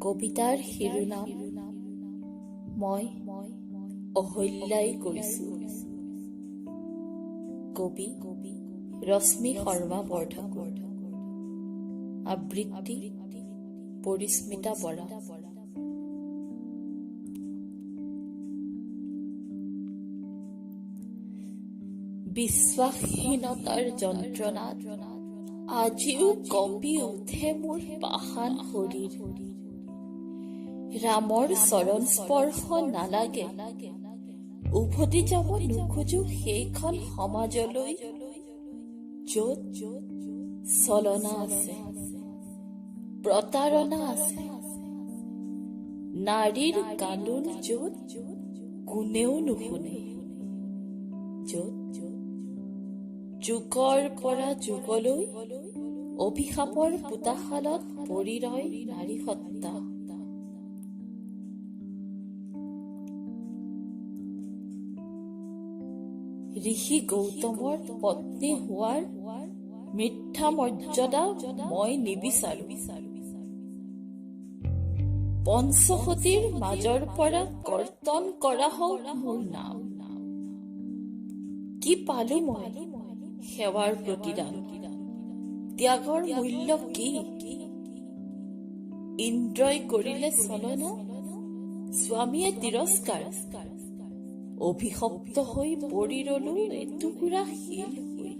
কবিতাৰ শিৰোনাম মই অহল্যাই কৰিছো। কবি ৰশ্মি শৰ্মা বৰঠাকুৰ, আবৃত্তি পৰিস্মিতা বৰা। বিশ্বাসহীনতাৰ যন্ত্ৰণাত আজিও কঁপি উঠে মোৰ পাষাণ শৰীৰ। ৰামৰ চৰণ স্পৰ্শ নালাগে, উভতি যাব নোখোজো সেইখন সমাজলৈ য'ত ছলনা আছে, প্ৰতাৰণা আছে, নাৰীৰ কান্দোন য'ত কোনেও নুশুনে, য'ত যুগৰ পৰা যুগলৈ অভিশাপৰ পোতাশালত পৰি ৰয় নাৰী হত্যা। ঋষি গৌতমৰ পত্নী হোৱাৰ মিথ্যা মৰ্যাদা মই নিবিচাৰো। পঞ্চসতীৰ মাজৰ পৰা কৰ্তন কৰা হওক মোৰ নাম। কি পালো মই সেৱাৰ প্ৰতিদান, ত্যাগৰ মূল্য কি? ইন্দ্ৰই কৰিলে ছলনা, স্বামীয়ে তিৰস্কাৰ, অভিশপ্ত হৈ পৰি ৰলো এটুকুৰা শিল হৈ।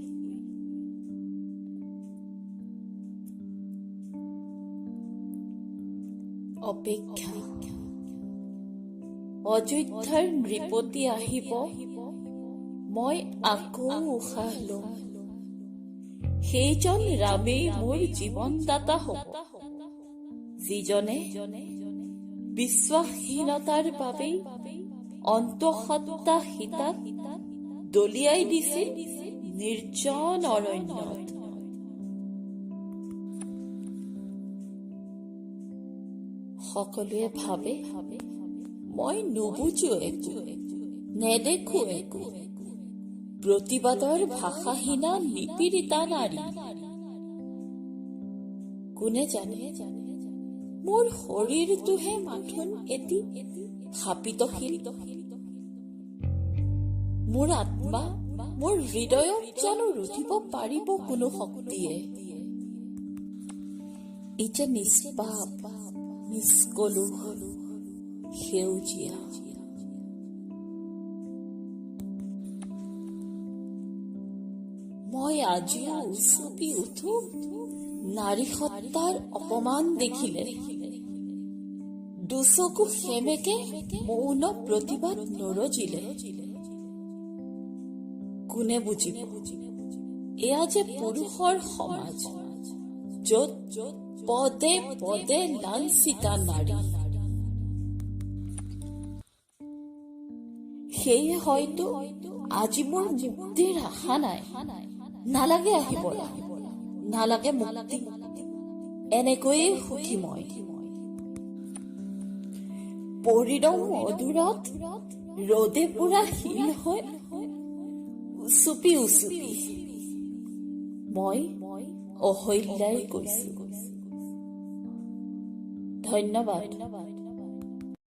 অপেক্ষা, অযোধ্যাৰ নৃপতি আহিব, মই আকৌ উশাহ লম। সেইজন ৰামেই মোৰ জীৱনদাতা হ'ব, যিজনে বিশ্বাসহীনতাৰ বাবেই অন্তঃসত্ত্বা সীতাক দলিয়াই দিছিল নিৰ্জন অৰণ্যত। সকলোৱে ভাবে মই নুবুজো একো, নেদেখো একো, প্ৰতিবাদৰ ভাষাহীনা নিপীড়িতা নাৰী। কোনে জানে মোৰ শৰীৰটোহে মাথোন এটি শাপিত শিল। মোৰ আত্মা, মোৰ হৃদয়ক জানো ৰুধিব পাৰিব কোনো শক্তিয়ে? ই যে নিষ্পাপ, নিষ্কলুষ, সেউজীয়া। মই আজিও উচপি উঠো নাৰী হত্যাৰ অপমান দেখিলে। দুচকু সেমেকে মৌন প্ৰতিবাদ নৰজিলে। কোনে বুজিব এয়া যে পুৰুষৰ সমাজ, য'ত পদে পদে লাঞ্ছিতা নাৰী। সেয়ে হয়তো আজি মোৰ মুক্তিৰ আশা নাই। নালাগে আহিবলৈ, নালাগে মুক্তি, এনেকৈয়ে সুখী মই। পৰিণম অদূৰত ৰ'দে পুৰা শিল হৈ উচুপি উচুপি মই অহল্যাই কৈছো। ধন্যবাদ।